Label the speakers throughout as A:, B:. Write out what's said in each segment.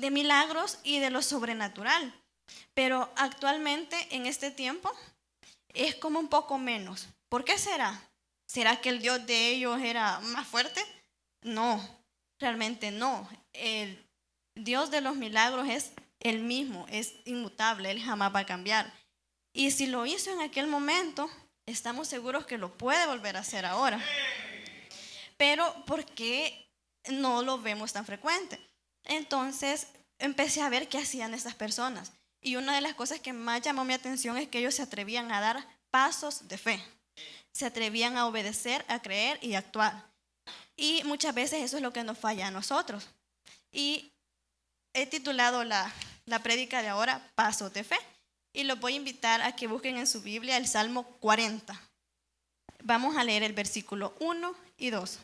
A: de milagros y de lo sobrenatural. Pero actualmente en este tiempo es como un poco menos. ¿Por qué será? ¿Será que el Dios de ellos era más fuerte? No, realmente no. El Dios de los milagros es el mismo, es inmutable, Él jamás va a cambiar. Y si lo hizo en aquel momento, estamos seguros que lo puede volver a hacer ahora. Pero ¿por qué no lo vemos tan frecuente? Entonces empecé a ver qué hacían estas personas. Y una de las cosas que más llamó mi atención es que ellos se atrevían a dar pasos de fe. Se atrevían a obedecer, a creer y a actuar. Y muchas veces eso es lo que nos falla a nosotros. Y he titulado la prédica de ahora, Pasos de Fe. Y los voy a invitar a que busquen en su Biblia el Salmo 40. Vamos a leer el versículo 1 y 2.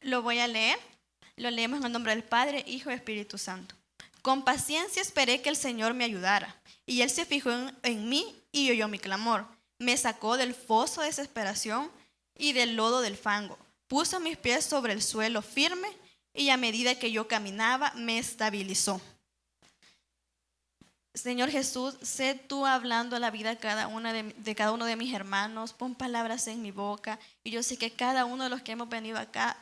A: Lo voy a leer. Lo leemos en el nombre del Padre, Hijo y Espíritu Santo. Con paciencia esperé que el Señor me ayudara, y Él se fijó en mí y oyó mi clamor. Me sacó del foso de desesperación y del lodo del fango. Puso mis pies sobre el suelo firme, y a medida que yo caminaba, me estabilizó. Señor Jesús, sé tú hablando a la vida de cada uno de mis hermanos. Pon palabras en mi boca, y yo sé que cada uno de los que hemos venido acá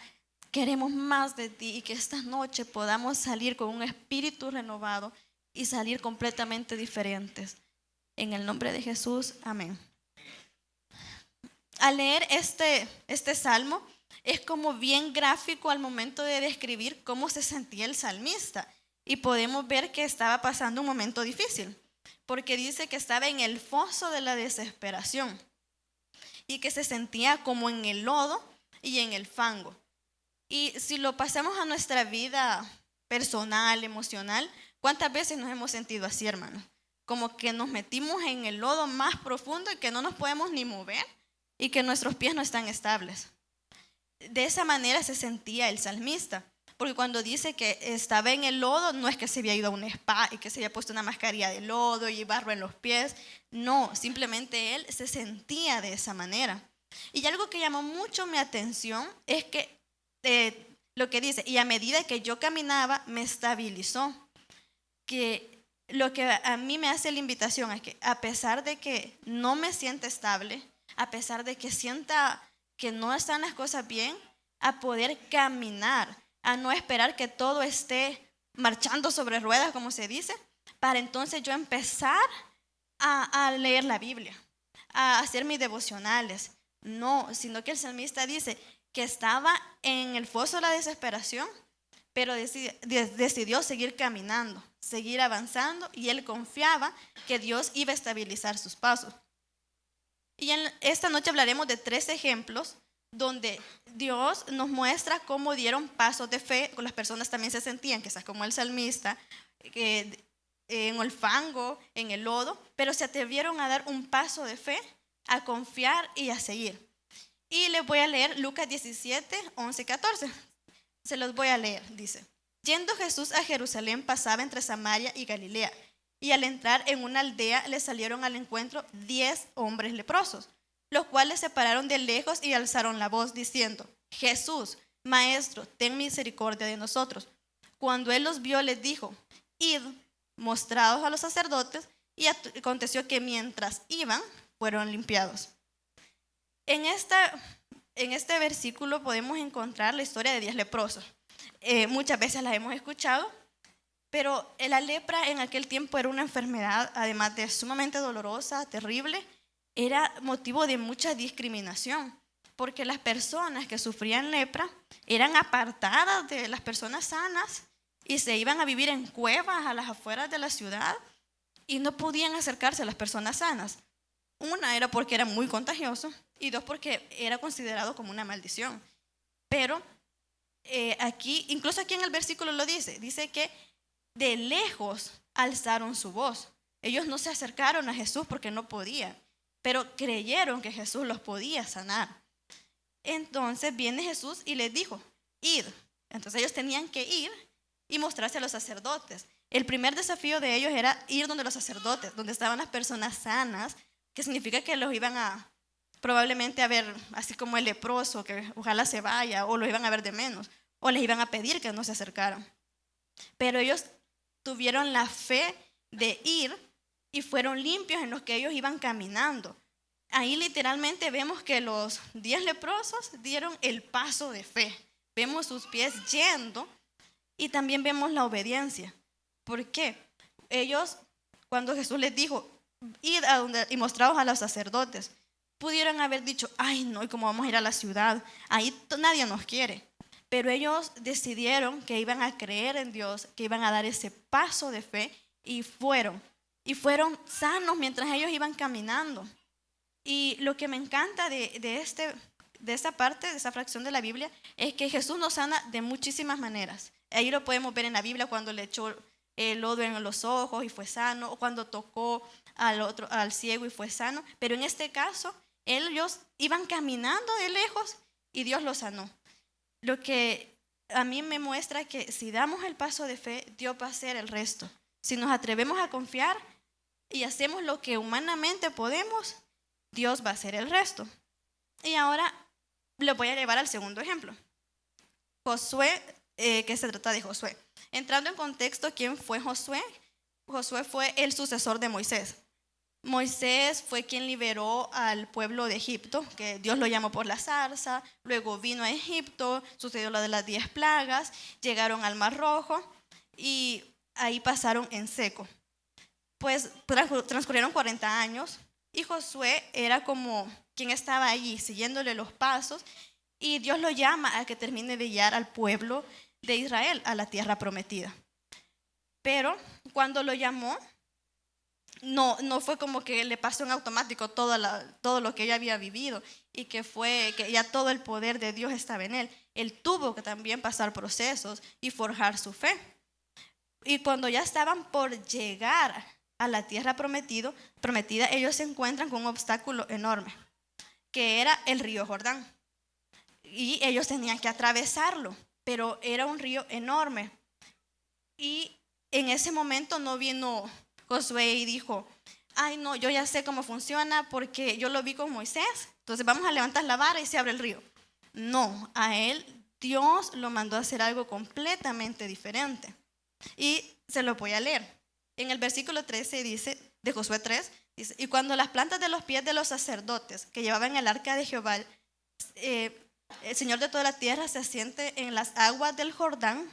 A: queremos más de ti, y que esta noche podamos salir con un espíritu renovado y salir completamente diferentes. En el nombre de Jesús, amén. Al leer este salmo, es como bien gráfico al momento de describir cómo se sentía el salmista. Y podemos ver que estaba pasando un momento difícil, porque dice que estaba en el foso de la desesperación y que se sentía como en el lodo y en el fango. Y si lo pasamos a nuestra vida personal, emocional, ¿cuántas veces nos hemos sentido así, hermanos? Como que nos metimos en el lodo más profundo y que no nos podemos ni mover y que nuestros pies no están estables. De esa manera se sentía el salmista, porque cuando dice que estaba en el lodo, no es que se había ido a un spa y que se había puesto una mascarilla de lodo y barro en los pies. No, simplemente él se sentía de esa manera. Y algo que llamó mucho mi atención es que lo que dice, y a medida que yo caminaba, me estabilizó. Que lo que a mí me hace la invitación es que a pesar de que no me sienta estable, a pesar de que sienta que no están las cosas bien, a poder caminar, a no esperar que todo esté marchando sobre ruedas, como se dice, para entonces yo empezar a leer la Biblia, a hacer mis devocionales. No, sino que el salmista dice que estaba en el foso de la desesperación, pero decidió seguir caminando, seguir avanzando, y él confiaba que Dios iba a estabilizar sus pasos. Y en esta noche hablaremos de 3 ejemplos donde Dios nos muestra cómo dieron pasos de fe. Las personas también se sentían, quizás como el salmista, en el fango, en el lodo, pero se atrevieron a dar un paso de fe, a confiar y a seguir. Y les voy a leer Lucas 17, 11 y 14. Se los voy a leer, dice: Yendo Jesús a Jerusalén, pasaba entre Samaria y Galilea. Y al entrar en una aldea, le salieron al encuentro 10 hombres leprosos, los cuales se pararon de lejos y alzaron la voz, diciendo: Jesús, Maestro, ten misericordia de nosotros. Cuando él los vio, les dijo: Id, mostrados a los sacerdotes. Y aconteció que mientras iban, fueron limpiados. En este versículo podemos encontrar la historia de 10 leprosos. Muchas veces las hemos escuchado, pero la lepra en aquel tiempo era una enfermedad, además de sumamente dolorosa, terrible. Era motivo de mucha discriminación, porque las personas que sufrían lepra eran apartadas de las personas sanas y se iban a vivir en cuevas a las afueras de la ciudad y no podían acercarse a las personas sanas. Una era porque era muy contagioso, y 2 porque era considerado como una maldición. Pero incluso aquí en el versículo lo dice que de lejos alzaron su voz. Ellos no se acercaron a Jesús porque no podían, pero creyeron que Jesús los podía sanar. Entonces viene Jesús y les dijo: id. Entonces ellos tenían que ir y mostrarse a los sacerdotes. El primer desafío de ellos era ir donde los sacerdotes, donde estaban las personas sanas, que significa que los iban a probablemente a ver así como el leproso, que ojalá se vaya, o los iban a ver de menos, o les iban a pedir que no se acercaran. Pero ellos tuvieron la fe de ir y fueron limpios en los que ellos iban caminando. Ahí literalmente vemos que los 10 leprosos dieron el paso de fe. Vemos sus pies yendo y también vemos la obediencia. ¿Por qué? Ellos, cuando Jesús les dijo, id a donde y mostraos a los sacerdotes, pudieron haber dicho, ay no, ¿y cómo vamos a ir a la ciudad? Ahí nadie nos quiere. Pero ellos decidieron que iban a creer en Dios, que iban a dar ese paso de fe y fueron sanos mientras ellos iban caminando. Y lo que me encanta de esta parte, de esa fracción de la Biblia, es que Jesús nos sana de muchísimas maneras. Ahí lo podemos ver en la Biblia cuando le echó el lodo en los ojos y fue sano, o cuando tocó al ciego y fue sano. Pero en este caso, ellos iban caminando de lejos y Dios los sanó. Lo que a mí me muestra que si damos el paso de fe, Dios va a hacer el resto. Si nos atrevemos a confiar y hacemos lo que humanamente podemos, Dios va a hacer el resto. Y ahora lo voy a llevar al segundo ejemplo. Josué, que se trata de Josué. Entrando en contexto, ¿quién fue Josué? Josué fue el sucesor de Moisés. Moisés fue quien liberó al pueblo de Egipto, que Dios lo llamó por la zarza. Luego vino a Egipto, sucedió lo de las 10 plagas, llegaron al Mar Rojo y ahí pasaron en seco. Pues transcurrieron 40 años y Josué era como quien estaba allí siguiéndole los pasos, y Dios lo llama a que termine de guiar al pueblo de Israel a la tierra prometida. Pero cuando lo llamó, no fue como que le pasó en automático todo lo que ella había vivido y que ya todo el poder de Dios estaba en él. Él tuvo que también pasar procesos y forjar su fe. Y cuando ya estaban por llegar a la tierra prometida, ellos se encuentran con un obstáculo enorme, que era el río Jordán. Y ellos tenían que atravesarlo, pero era un río enorme. Y en ese momento no vino Josué y dijo, ay no, yo ya sé cómo funciona porque yo lo vi con Moisés, entonces vamos a levantar la vara y se abre el río. No, a él Dios lo mandó a hacer algo completamente diferente. Y se lo voy a leer. En el versículo 13 dice, de Josué 3, dice, y cuando las plantas de los pies de los sacerdotes que llevaban el arca de Jehová, el Señor de toda la tierra, se asiente en las aguas del Jordán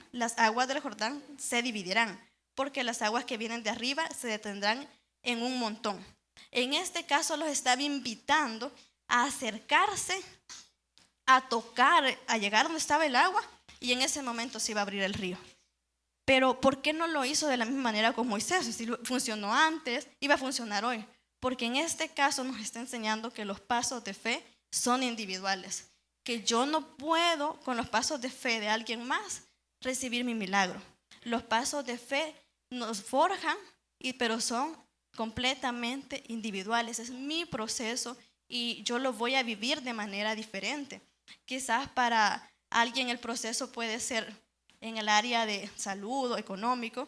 A: se dividirán, porque las aguas que vienen de arriba se detendrán en un montón. En este caso los estaba invitando a acercarse, a tocar, a llegar donde estaba el agua, y en ese momento se iba a abrir el río. Pero ¿por qué no lo hizo de la misma manera con Moisés? Si funcionó antes, iba a funcionar hoy. Porque en este caso nos está enseñando que los pasos de fe son individuales. Que yo no puedo, con los pasos de fe de alguien más, recibir mi milagro. Los pasos de fe nos forjan, pero son completamente individuales. Es mi proceso y yo lo voy a vivir de manera diferente. Quizás para alguien el proceso puede ser en el área de salud o económico,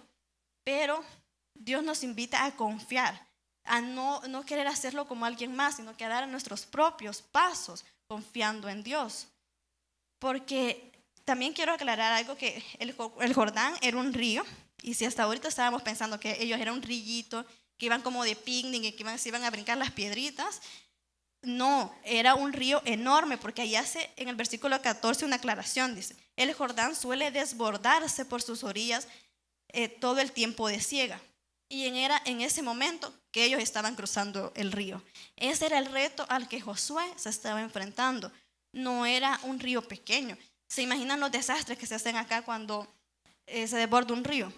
A: pero Dios nos invita a confiar, a no querer hacerlo como alguien más, sino que a dar nuestros propios pasos confiando en Dios. Porque también quiero aclarar algo, que el Jordán era un río, y si hasta ahorita estábamos pensando que ellos eran un rillito, que iban como de picnic y que se iban a brincar las piedritas, no, era un río enorme, porque ahí hace en el versículo 14 una aclaración, dice, el Jordán suele desbordarse por sus orillas todo el tiempo de siega. Y era en ese momento que ellos estaban cruzando el río. Ese era el reto al que Josué se estaba enfrentando. No era un río pequeño. ¿Se imaginan los desastres que se hacen acá cuando se desborda un río?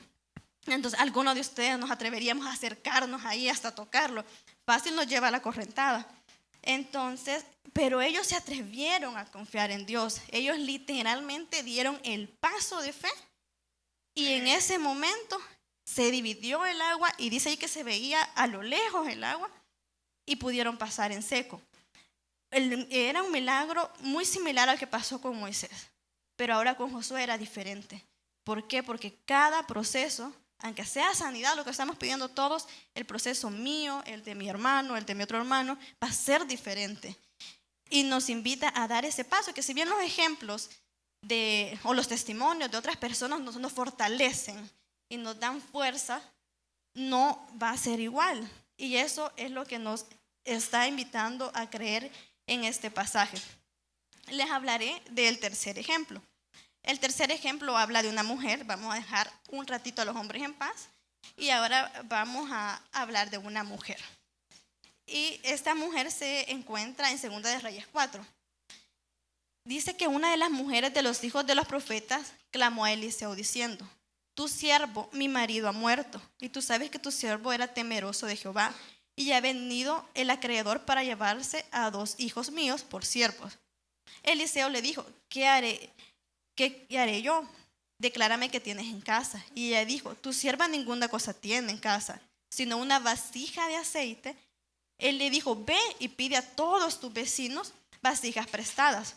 A: Entonces, algunos de ustedes nos atreveríamos a acercarnos ahí hasta tocarlo. Fácil nos lleva a la correntada. Entonces, pero ellos se atrevieron a confiar en Dios. Ellos literalmente dieron el paso de fe. Y en ese momento se dividió el agua, y dice ahí que se veía a lo lejos el agua, y pudieron pasar en seco. Era un milagro muy similar al que pasó con Moisés, pero ahora con Josué era diferente. ¿Por qué? Porque cada proceso, aunque sea sanidad, lo que estamos pidiendo todos, el proceso mío, el de mi hermano, el de mi otro hermano, va a ser diferente. Y nos invita a dar ese paso, que si bien los ejemplos o los testimonios de otras personas nos fortalecen y nos dan fuerza, no va a ser igual. Y eso es lo que nos está invitando a creer en este pasaje. Les hablaré del tercer ejemplo. El tercer ejemplo habla de una mujer. Vamos a dejar un ratito a los hombres en paz. Y ahora vamos a hablar de una mujer. Y esta mujer se encuentra en Segunda de Reyes 4. Dice que una de las mujeres de los hijos de los profetas clamó a Eliseo diciendo: tu siervo, mi marido, ha muerto, y tú sabes que tu siervo era temeroso de Jehová, y ha venido el acreedor para llevarse a 2 hijos míos por siervos. Eliseo le dijo: ¿qué haré yo? Declárame qué tienes en casa. Y ella dijo: tu sierva ninguna cosa tiene en casa, sino una vasija de aceite. Él le dijo: ve y pide a todos tus vecinos vasijas prestadas,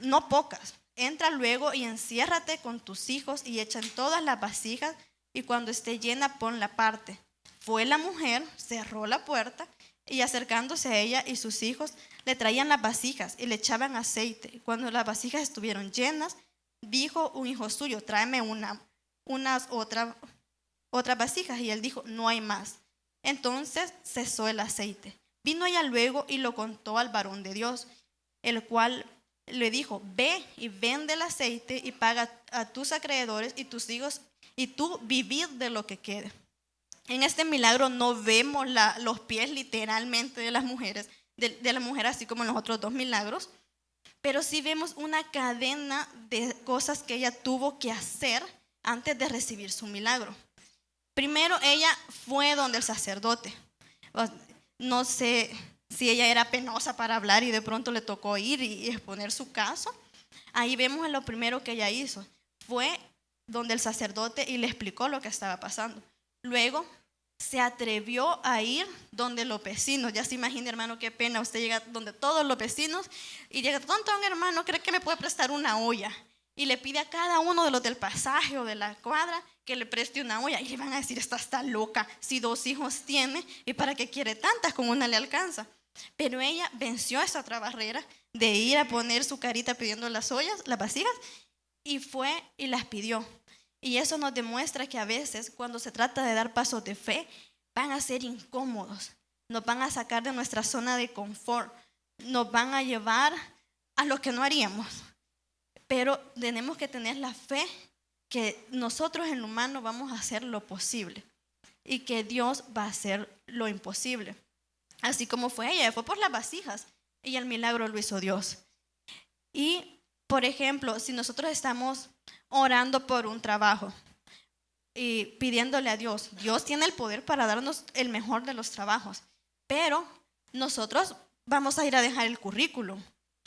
A: no pocas. Entra luego y enciérrate con tus hijos y echa en todas las vasijas, y cuando esté llena ponla aparte. Fue la mujer, cerró la puerta, y acercándose a ella y sus hijos, le traían las vasijas y le echaban aceite. Y cuando las vasijas estuvieron llenas, dijo un hijo suyo: tráeme otras vasijas. Y él dijo: no hay más. Entonces cesó el aceite. Vino ella luego y lo contó al varón de Dios, el cual le dijo: ve y vende el aceite y paga a tus acreedores y tus hijos, y tú vivid de lo que quede. En este milagro no vemos los pies literalmente de las mujeres, de la mujer, así como en los otros 2 milagros, pero sí vemos una cadena de cosas que ella tuvo que hacer antes de recibir su milagro. Primero, ella fue donde el sacerdote. No sé si ella era penosa para hablar y de pronto le tocó ir y exponer su caso. Ahí vemos en lo primero que ella hizo. Fue donde el sacerdote y le explicó lo que estaba pasando. Luego se atrevió a ir donde los vecinos. Ya se imagina, hermano, qué pena. Usted llega donde todos los vecinos y llega: ¿dónde un hermano cree que me puede prestar una olla? Y le pide a cada uno de los del pasaje o de la cuadra que le preste una olla. Y le van a decir: esta está loca, si 2 hijos tiene, ¿y para qué quiere tantas? Con una le alcanza. Pero ella venció esa otra barrera de ir a poner su carita pidiendo las ollas, las vasijas, y fue y las pidió. Y eso nos demuestra que a veces, cuando se trata de dar pasos de fe, van a ser incómodos, nos van a sacar de nuestra zona de confort, nos van a llevar a lo que no haríamos. Pero tenemos que tener la fe que nosotros en lo humano vamos a hacer lo posible y que Dios va a hacer lo imposible. Así como fue ella, fue por las vasijas y el milagro lo hizo Dios. Y, por ejemplo, si nosotros estamos orando por un trabajo y pidiéndole a Dios, Dios tiene el poder para darnos el mejor de los trabajos, pero nosotros vamos a ir a dejar el currículum.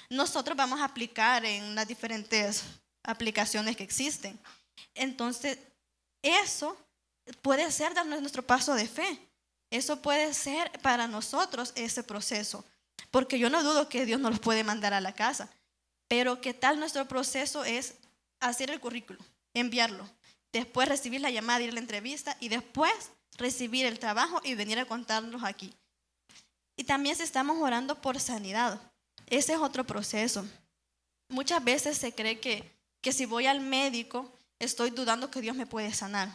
A: Nosotros vamos a aplicar en las diferentes aplicaciones que existen. Entonces, eso puede ser nuestro paso de fe. Eso puede ser para nosotros ese proceso. Porque yo no dudo que Dios nos los puede mandar a la casa. Pero ¿qué tal nuestro proceso es hacer el currículum, enviarlo, después recibir la llamada, ir a la entrevista y después recibir el trabajo y venir a contarnos aquí? Y también si estamos orando por sanidad, ese es otro proceso. Muchas veces se cree que si voy al médico estoy dudando que Dios me puede sanar.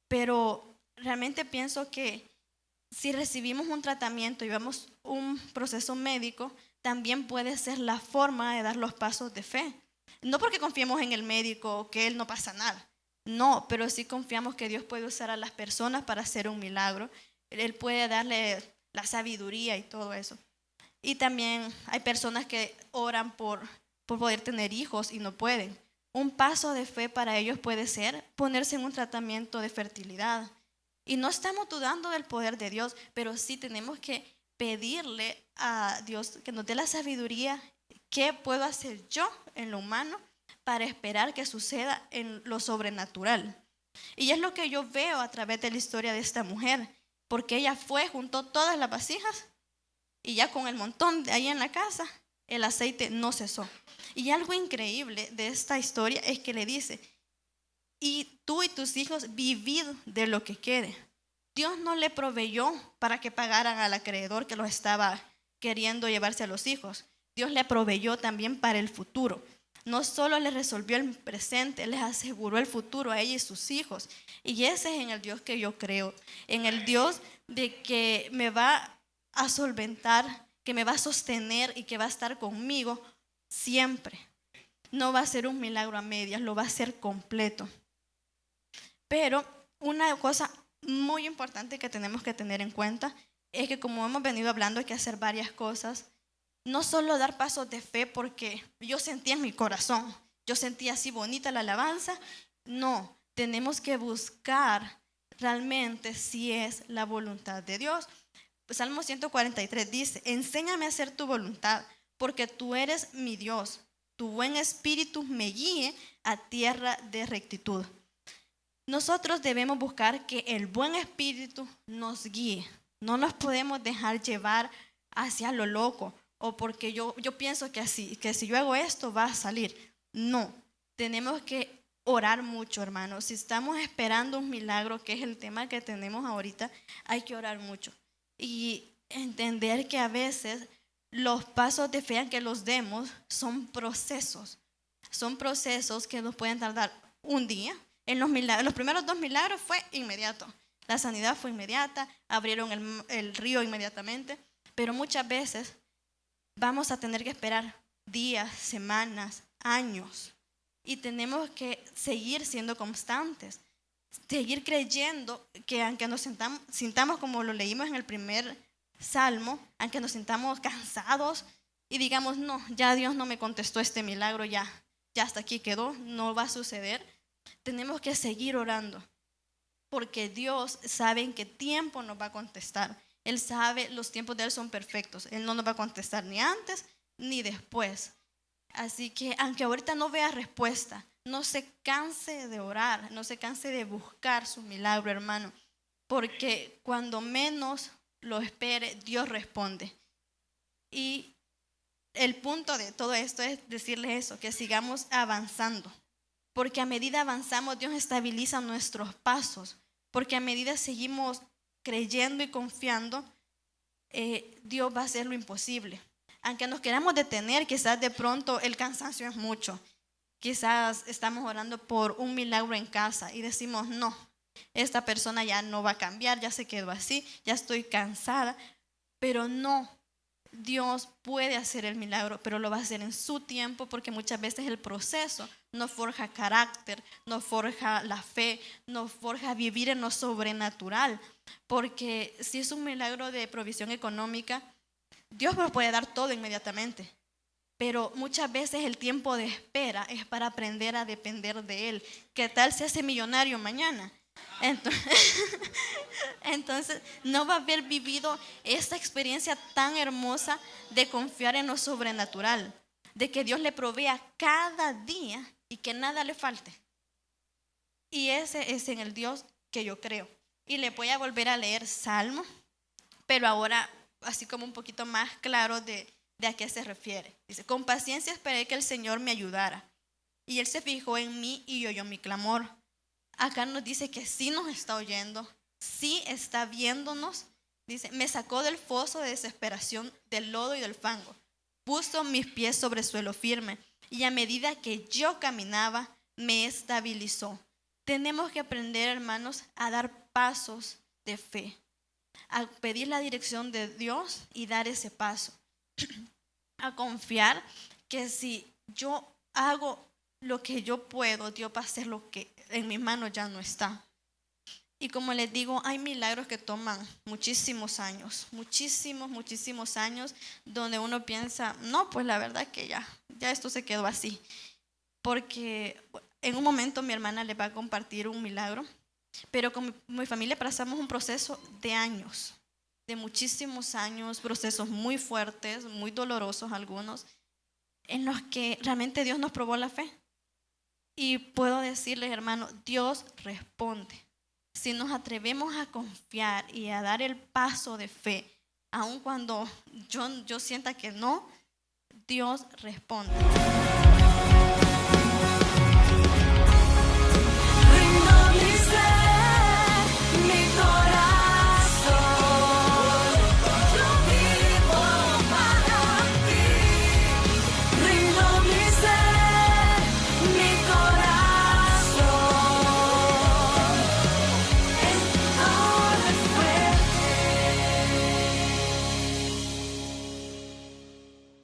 A: Pero realmente pienso que si recibimos un tratamiento y vamos un proceso médico, también puede ser la forma de dar los pasos de fe. No porque confiemos en el médico que él no va a sanar. No, pero sí confiamos que Dios puede usar a las personas para hacer un milagro. Él puede darle la sabiduría y todo eso. Y también hay personas que oran por poder tener hijos y no pueden. Un paso de fe para ellos puede ser ponerse en un tratamiento de fertilidad. Y no estamos dudando del poder de Dios, pero sí tenemos que pedirle a Dios que nos dé la sabiduría. ¿Qué puedo hacer yo en lo humano para esperar que suceda en lo sobrenatural? Y es lo que yo veo a través de la historia de esta mujer, porque ella fue, juntó todas las vasijas y ya con el montón de ahí en la casa, el aceite no cesó. Y algo increíble de esta historia es que le dice: y tú y tus hijos vivid de lo que quede. Dios no le proveyó para que pagaran al acreedor que los estaba queriendo llevarse a los hijos. Dios le proveyó también para el futuro. No solo les resolvió el presente, les aseguró el futuro a ella y sus hijos. Y ese es en el Dios que yo creo, en el Dios de que me va a solventar, que me va a sostener y que va a estar conmigo siempre. No va a ser un milagro a medias, lo va a hacer completo. Pero una cosa muy importante que tenemos que tener en cuenta es que, como hemos venido hablando, hay que hacer varias cosas. No solo dar pasos de fe porque yo sentía en mi corazón, yo sentía así bonita la alabanza. No, tenemos que buscar realmente si es la voluntad de Dios. Salmo 143 dice: enséñame a hacer tu voluntad, porque tú eres mi Dios. Tu buen espíritu me guíe a tierra de rectitud. Nosotros debemos buscar que el buen espíritu nos guíe. No nos podemos dejar llevar hacia lo loco, o porque yo pienso que si yo hago esto va a salir. No, tenemos que orar mucho, hermanos. Si estamos esperando un milagro, que es el tema que tenemos ahorita, hay que orar mucho y entender que a veces los pasos de fe que los demos son procesos que nos pueden tardar un día. En los primeros 2 milagros fue inmediato, la sanidad fue inmediata, abrieron el río inmediatamente, pero muchas veces vamos a tener que esperar días, semanas, años, y tenemos que seguir siendo constantes, seguir creyendo que aunque nos sintamos como lo leímos en el primer salmo, aunque nos sintamos cansados y digamos, no, ya Dios no me contestó este milagro, ya hasta aquí quedó, no va a suceder, tenemos que seguir orando, porque Dios sabe en qué tiempo nos va a contestar. Él sabe, los tiempos de Él son perfectos. Él no nos va a contestar ni antes ni después. Así que aunque ahorita no vea respuesta, no se canse de orar, no se canse de buscar su milagro, hermano, porque cuando menos lo espere, Dios responde. Y el punto de todo esto es decirles eso, que sigamos avanzando, porque a medida avanzamos, Dios estabiliza nuestros pasos, porque a medida seguimos creyendo y confiando, Dios va a hacer lo imposible. Aunque nos queramos detener, quizás de pronto el cansancio es mucho. Quizás estamos orando por un milagro en casa y decimos, no, esta persona ya no va a cambiar, ya se quedó así, ya estoy cansada. Pero no, Dios puede hacer el milagro, pero lo va a hacer en su tiempo, porque muchas veces el proceso nos forja carácter, nos forja la fe, nos forja vivir en lo sobrenatural. Porque si es un milagro de provisión económica, Dios nos puede dar todo inmediatamente, pero muchas veces el tiempo de espera es para aprender a depender de Él. ¿Qué tal se hace millonario mañana? Entonces no va a haber vivido esta experiencia tan hermosa de confiar en lo sobrenatural, de que Dios le provea cada día y que nada le falte. Y ese es en el Dios que yo creo. Y le voy a volver a leer Salmo, pero ahora así como un poquito más claro de a qué se refiere. Dice: con paciencia esperé que el Señor me ayudara, y Él se fijó en mí y oyó mi clamor. Acá nos dice que sí nos está oyendo, sí está viéndonos. Dice: me sacó del foso de desesperación, del lodo y del fango, puso mis pies sobre suelo firme, y a medida que yo caminaba, me estabilizó. Tenemos que aprender, hermanos, a dar pasos de fe, a pedir la dirección de Dios y dar ese paso, a confiar que si yo hago lo que yo puedo, Dios va a hacer lo que en mis manos ya no está. Y como les digo, hay milagros que toman muchísimos años, muchísimos años, donde uno piensa, no, pues la verdad que ya esto se quedó así. Porque en un momento mi hermana le va a compartir un milagro, pero con mi familia pasamos un proceso de años, de muchísimos años, procesos muy fuertes, muy dolorosos algunos, en los que realmente Dios nos probó la fe. Y puedo decirles, hermano, Dios responde. Si nos atrevemos a confiar y a dar el paso de fe, aun cuando yo sienta que no, Dios responde.